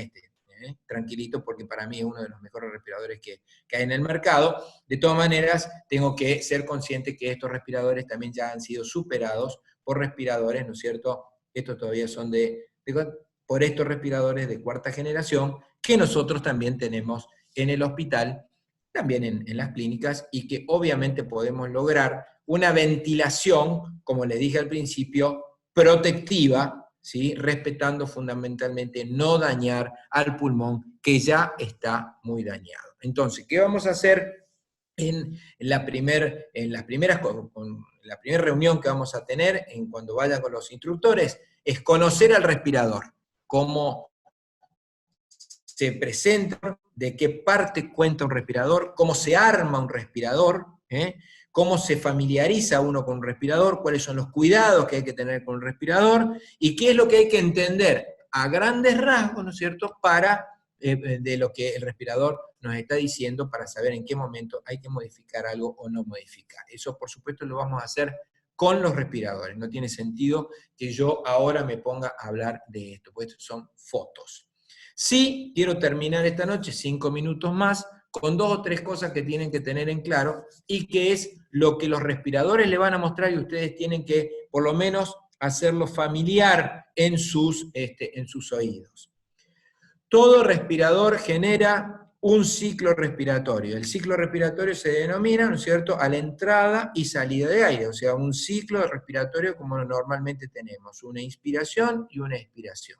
tranquilito, porque para mí es uno de los mejores respiradores que hay en el mercado. De todas maneras, tengo que ser consciente que estos respiradores también ya han sido superados por respiradores, ¿no es cierto? Estos todavía son por estos respiradores de cuarta generación, que nosotros también tenemos en el hospital, también en las clínicas, y que obviamente podemos lograr una ventilación, como le dije al principio, protectiva, ¿sí? Respetando fundamentalmente no dañar al pulmón, que ya está muy dañado. Entonces, ¿qué vamos a hacer en la primera reunión que vamos a tener cuando vaya con los instructores? Es conocer al respirador, cómo se presenta, de qué parte cuenta un respirador, cómo se arma un respirador, cómo se familiariza uno con un respirador, cuáles son los cuidados que hay que tener con un respirador, y qué es lo que hay que entender a grandes rasgos, ¿no es cierto?, de lo que el respirador nos está diciendo, para saber en qué momento hay que modificar algo o no modificar. Eso, por supuesto, lo vamos a hacer con los respiradores. No tiene sentido que yo ahora me ponga a hablar de esto, porque estos son fotos. Sí, quiero terminar esta noche 5 minutos más con 2 o 3 cosas que tienen que tener en claro, y que es lo que los respiradores le van a mostrar, y ustedes tienen que, por lo menos, hacerlo familiar en sus oídos. Todo respirador genera un ciclo respiratorio. El ciclo respiratorio se denomina, ¿no es cierto?, a la entrada y salida de aire, o sea, un ciclo respiratorio como normalmente tenemos, una inspiración y una expiración.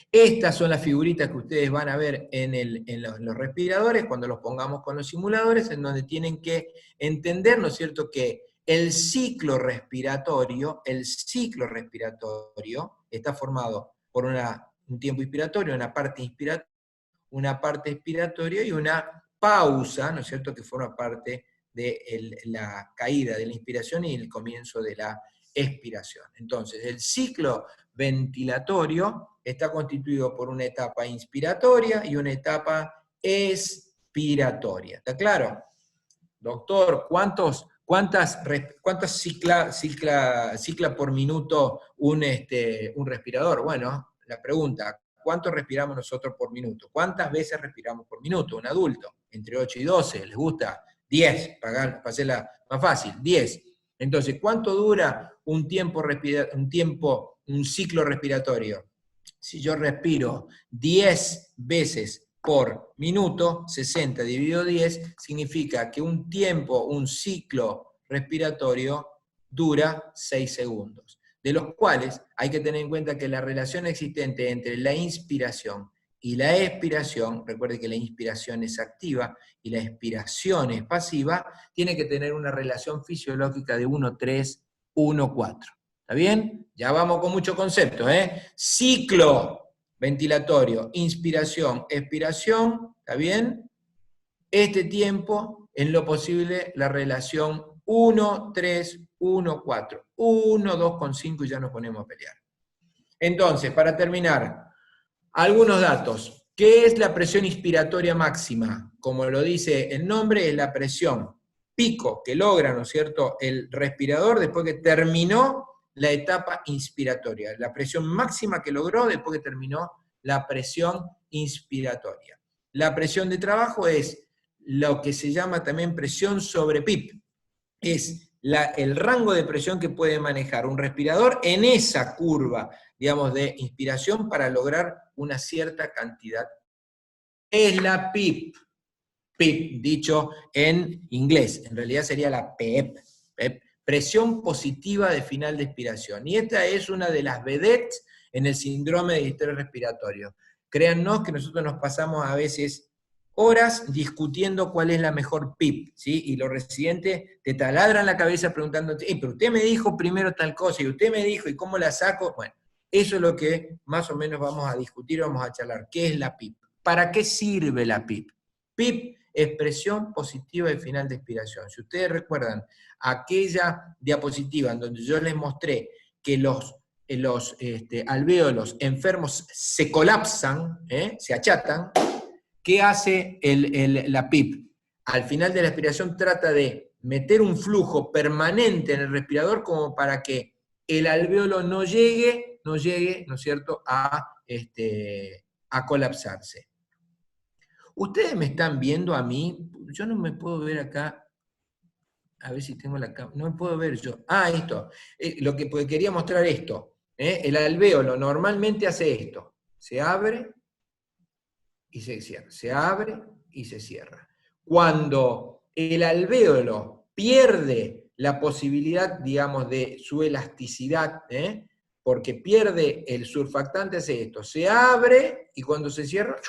Estas son las figuritas que ustedes van a ver en los respiradores cuando los pongamos con los simuladores, en donde tienen que entender, ¿no es cierto?, que el ciclo respiratorio está formado por un tiempo inspiratorio, una parte expiratoria y una pausa, ¿no es cierto?, que forma parte de la caída de la inspiración y el comienzo de la expiración. Entonces, el ciclo ventilatorio está constituido por una etapa inspiratoria y una etapa expiratoria. ¿Está claro? Doctor, ¿cuántos ¿Cuántas cicla por minuto un respirador? Bueno, la pregunta, ¿cuánto respiramos nosotros por minuto? ¿Cuántas veces respiramos por minuto? Un adulto, entre 8 y 12, ¿les gusta? 10, para hacerla más fácil, 10. Entonces, ¿cuánto dura un ciclo respiratorio? Si yo respiro 10 veces por minuto, 60 dividido 10, significa que un ciclo respiratorio dura 6 segundos, de los cuales hay que tener en cuenta que la relación existente entre la inspiración y la expiración, recuerde que la inspiración es activa y la expiración es pasiva, tiene que tener una relación fisiológica de 1,3, 1,4. ¿Está bien? Ya vamos con muchos conceptos, ¿eh? Ciclo ventilatorio, inspiración, expiración, ¿está bien? Este tiempo, en lo posible, la relación 1, 3, 1, 4. 1, 2,5 y ya nos ponemos a pelear. Entonces, para terminar, algunos datos. ¿Qué es la presión inspiratoria máxima? Como lo dice el nombre, es la presión pico que logra, ¿no es cierto?, el respirador después que terminó la etapa inspiratoria, la presión máxima que logró después que terminó la presión inspiratoria. La presión de trabajo es lo que se llama también presión sobre PIP, es el rango de presión que puede manejar un respirador en esa curva, digamos, de inspiración para lograr una cierta cantidad. Es la PIP, PIP, dicho en inglés, en realidad sería la PEP, presión positiva de final de expiración. Y esta es una de las vedettes en el síndrome de distrés respiratorio. Créannos que nosotros nos pasamos a veces horas discutiendo cuál es la mejor PIP, ¿sí? Y los residentes te taladran la cabeza preguntándote, pero usted me dijo primero tal cosa, y usted me dijo, ¿y cómo la saco? Bueno, eso es lo que más o menos vamos a discutir, vamos a charlar. ¿Qué es la PIP? ¿Para qué sirve la PIP? PIP es presión positiva de final de expiración. Si ustedes recuerdan aquella diapositiva en donde yo les mostré que los alvéolos enfermos se colapsan, se achatan, ¿qué hace la PIP? Al final de la expiración trata de meter un flujo permanente en el respirador como para que el alvéolo no llegue, ¿no es cierto?, a colapsarse. Ustedes me están viendo a mí, yo no me puedo ver acá, a ver si tengo la cámara, no me puedo ver yo. Esto, porque quería mostrar esto. El alvéolo normalmente hace esto, se abre y se cierra, se abre y se cierra. Cuando el alvéolo pierde la posibilidad, digamos, de su elasticidad, porque pierde el surfactante, hace esto, se abre y cuando se cierra,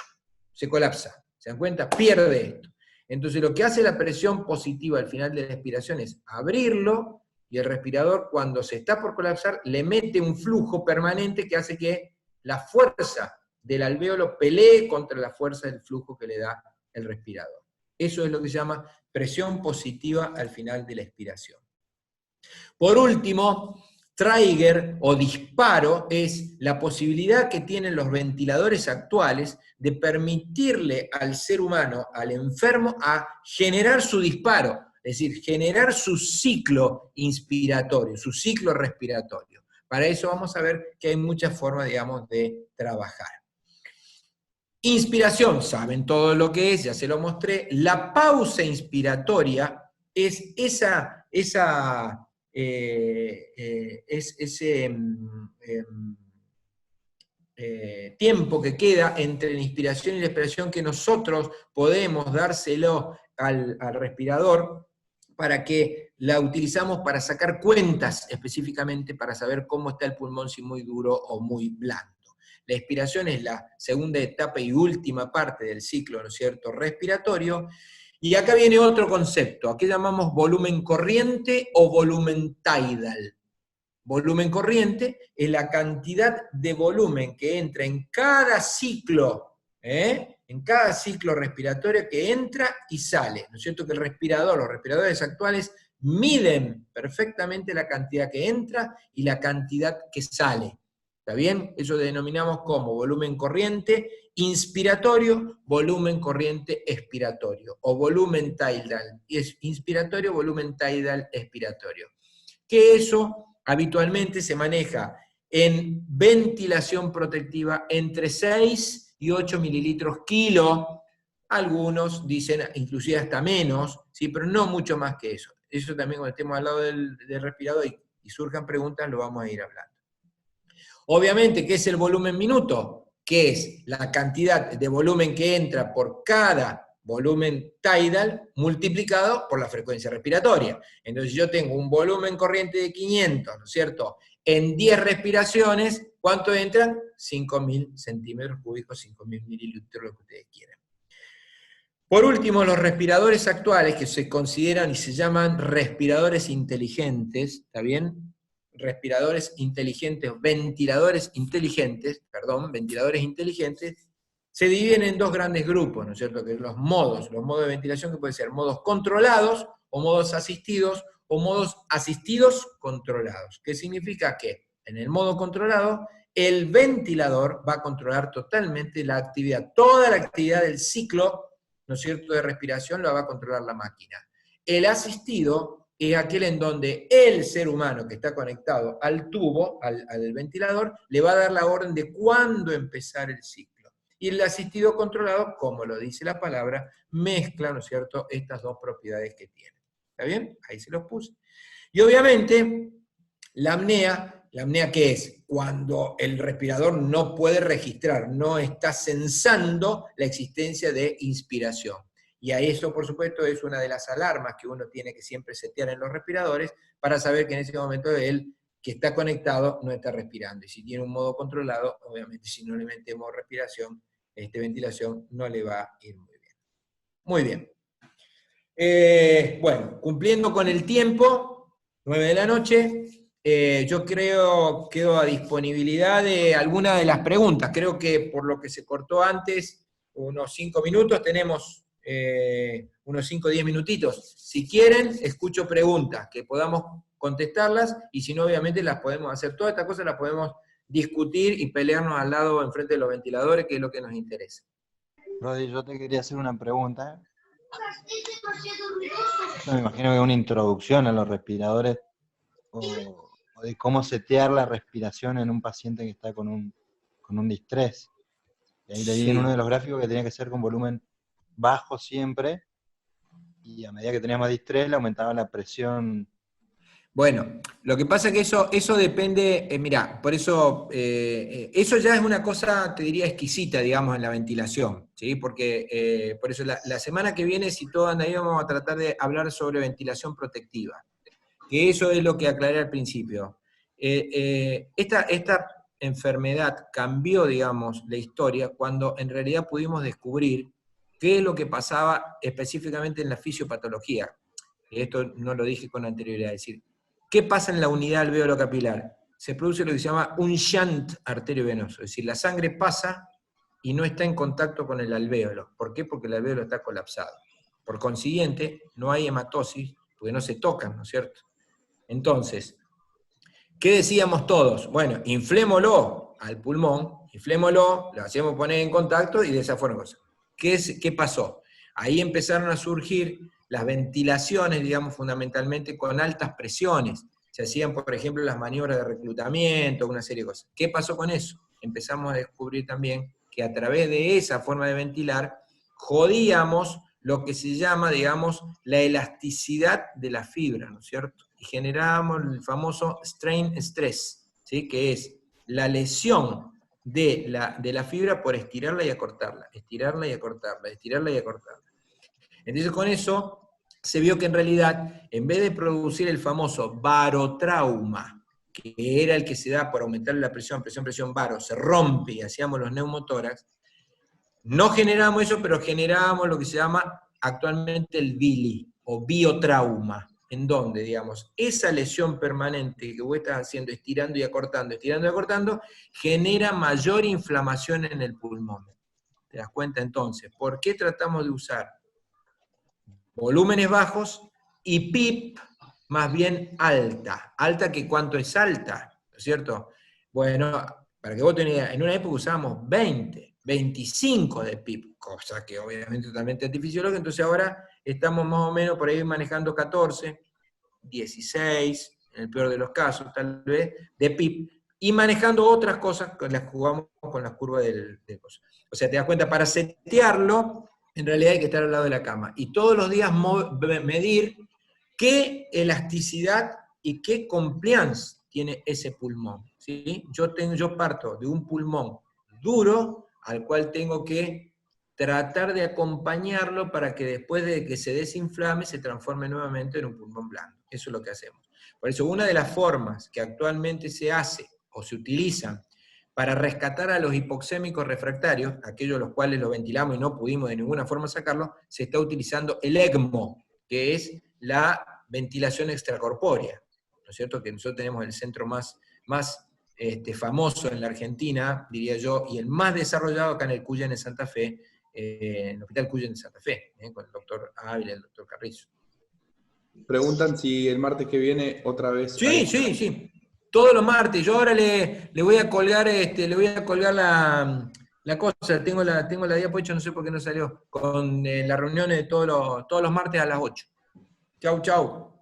se colapsa. ¿Se dan cuenta? Pierde esto. Entonces lo que hace la presión positiva al final de la expiración es abrirlo, y el respirador cuando se está por colapsar le mete un flujo permanente que hace que la fuerza del alvéolo pelee contra la fuerza del flujo que le da el respirador. Eso es lo que se llama presión positiva al final de la expiración. Por último, trigger o disparo es la posibilidad que tienen los ventiladores actuales de permitirle al ser humano, al enfermo, a generar su disparo, es decir, generar su ciclo inspiratorio, su ciclo respiratorio. Para eso vamos a ver que hay muchas formas, digamos, de trabajar. Inspiración, saben todo lo que es, ya se lo mostré. La pausa inspiratoria es ese tiempo que queda entre la inspiración y la expiración que nosotros podemos dárselo al respirador para que la utilizamos para sacar cuentas específicamente para saber cómo está el pulmón, si muy duro o muy blando. La expiración es la segunda etapa y última parte del ciclo, ¿no es cierto?, respiratorio. Y acá viene otro concepto, aquí llamamos volumen corriente o volumen tidal. Volumen corriente es la cantidad de volumen que entra en cada ciclo, en cada ciclo respiratorio que entra y sale. ¿No es cierto que los respiradores actuales miden perfectamente la cantidad que entra y la cantidad que sale? ¿Está bien? Eso denominamos como volumen corriente inspiratorio, volumen corriente expiratorio, o volumen tidal, es inspiratorio, volumen tidal expiratorio. Que eso habitualmente se maneja en ventilación protectiva entre 6 y 8 mililitros kilo. Algunos dicen inclusive hasta menos, ¿sí? Pero no mucho más que eso. Eso también cuando estemos al lado del respirador y surjan preguntas lo vamos a ir hablando. Obviamente, ¿qué es el volumen minuto? Que es la cantidad de volumen que entra por cada volumen tidal multiplicado por la frecuencia respiratoria. Entonces yo tengo un volumen corriente de 500, ¿no es cierto? En 10 respiraciones, ¿cuánto entran? 5.000 centímetros cúbicos, 5.000 mililitros, lo que ustedes quieran. Por último, los respiradores actuales que se consideran y se llaman respiradores inteligentes, ¿está bien? Respiradores inteligentes, ventiladores inteligentes, se dividen en dos grandes grupos, ¿no es cierto? Que los modos de ventilación que pueden ser modos controlados o modos asistidos controlados. ¿Qué significa? Que en el modo controlado, el ventilador va a controlar totalmente la actividad, toda la actividad del ciclo, ¿no es cierto?, de respiración la va a controlar la máquina. El asistido es aquel en donde el ser humano que está conectado al tubo, al ventilador, le va a dar la orden de cuándo empezar el ciclo. Y el asistido controlado, como lo dice la palabra, mezcla, ¿no es cierto?, estas dos propiedades que tiene. ¿Está bien? Ahí se los puse. Y obviamente, la apnea ¿qué es? Cuando el respirador no puede registrar, no está censando la existencia de inspiración. Y a eso, por supuesto, es una de las alarmas que uno tiene que siempre setear en los respiradores para saber que en ese momento él que está conectado no está respirando. Y si tiene un modo controlado, obviamente si no le metemos ventilación, no le va a ir muy bien. Muy bien. Bueno, cumpliendo con el tiempo, 9 de la noche, yo creo quedo a disponibilidad de alguna de las preguntas. Creo que por lo que se cortó antes, unos 5 minutos, tenemos unos 5 o 10 minutitos. Si quieren, escucho preguntas, que podamos contestarlas, y si no, obviamente las podemos hacer. Todas estas cosas las podemos discutir y pelearnos al lado, enfrente de los ventiladores, que es lo que nos interesa. Rodi, yo te quería hacer una pregunta. Yo me imagino que una introducción a los respiradores o de cómo setear la respiración en un paciente que está con un distrés. Y ahí leí en uno de los gráficos que tenía que ser con volumen bajo siempre, y a medida que tenía más distrés le aumentaba la presión. Bueno, lo que pasa es que eso depende, mirá, por eso, eso ya es una cosa, te diría, exquisita, digamos, en la ventilación, ¿sí? Porque, por eso, la semana que viene, si todo anda ahí, vamos a tratar de hablar sobre ventilación protectiva, que eso es lo que aclaré al principio. Esta enfermedad cambió, digamos, la historia cuando en realidad pudimos descubrir qué es lo que pasaba específicamente en la fisiopatología. Esto no lo dije con anterioridad, es decir, ¿qué pasa en la unidad alveolo-capilar? Se produce lo que se llama un shunt arteriovenoso, es decir, la sangre pasa y no está en contacto con el alvéolo. ¿Por qué? Porque el alvéolo está colapsado. Por consiguiente, no hay hematosis, porque no se tocan, ¿no es cierto? Entonces, ¿qué decíamos todos? Bueno, inflémoslo al pulmón, inflémoslo, lo hacíamos poner en contacto y de esa forma cosas. ¿Qué pasó? Ahí empezaron a surgir las ventilaciones, digamos, fundamentalmente con altas presiones. Se hacían, por ejemplo, las maniobras de reclutamiento, una serie de cosas. ¿Qué pasó con eso? Empezamos a descubrir también que a través de esa forma de ventilar, jodíamos lo que se llama, digamos, la elasticidad de la fibra, ¿no es cierto? Y generábamos el famoso strain stress, ¿sí? Que es la lesión de la fibra por estirarla y acortarla, estirarla y acortarla, estirarla y acortarla. Entonces con eso se vio que en realidad, en vez de producir el famoso barotrauma, que era el que se da por aumentar la presión, baro, se rompe y hacíamos los neumotórax, no generamos eso, pero generamos lo que se llama actualmente el BILI, o biotrauma, en donde, digamos, esa lesión permanente que vos estás haciendo, estirando y acortando, genera mayor inflamación en el pulmón. ¿Te das cuenta entonces? ¿Por qué tratamos de usar volúmenes bajos y PIP más bien alta? ¿Alta que cuánto es alta? ¿No es cierto? Bueno, para que vos tengas idea, en una época usábamos 20 25 de PIB, cosa que obviamente es totalmente antifisiológica, entonces ahora estamos más o menos por ahí manejando 14, 16, en el peor de los casos tal vez, de PIB, y manejando otras cosas, las jugamos con las curvas de cosas. O sea, te das cuenta, para setearlo, en realidad hay que estar al lado de la cama, y todos los días medir qué elasticidad y qué compliance tiene ese pulmón, ¿sí? Yo parto de un pulmón duro, al cual tengo que tratar de acompañarlo para que después de que se desinflame se transforme nuevamente en un pulmón blando. Eso es lo que hacemos. Por eso una de las formas que actualmente se hace o se utilizan para rescatar a los hipoxémicos refractarios, aquellos los cuales lo ventilamos y no pudimos de ninguna forma sacarlo, se está utilizando el ECMO, que es la ventilación extracorpórea, ¿no es cierto? Que nosotros tenemos el centro más famoso en la Argentina, diría yo, y el más desarrollado acá en el Cuyen de Santa Fe, en el Hospital Cuyen de Santa Fe, con el doctor Ávila y el doctor Carrizo. Preguntan si el martes que viene otra vez. Sí. Todos los martes. Yo ahora le voy a colgar, la cosa, tengo la diapo hecha, no sé por qué no salió, con las reuniones de todos los martes a las 8. Chau.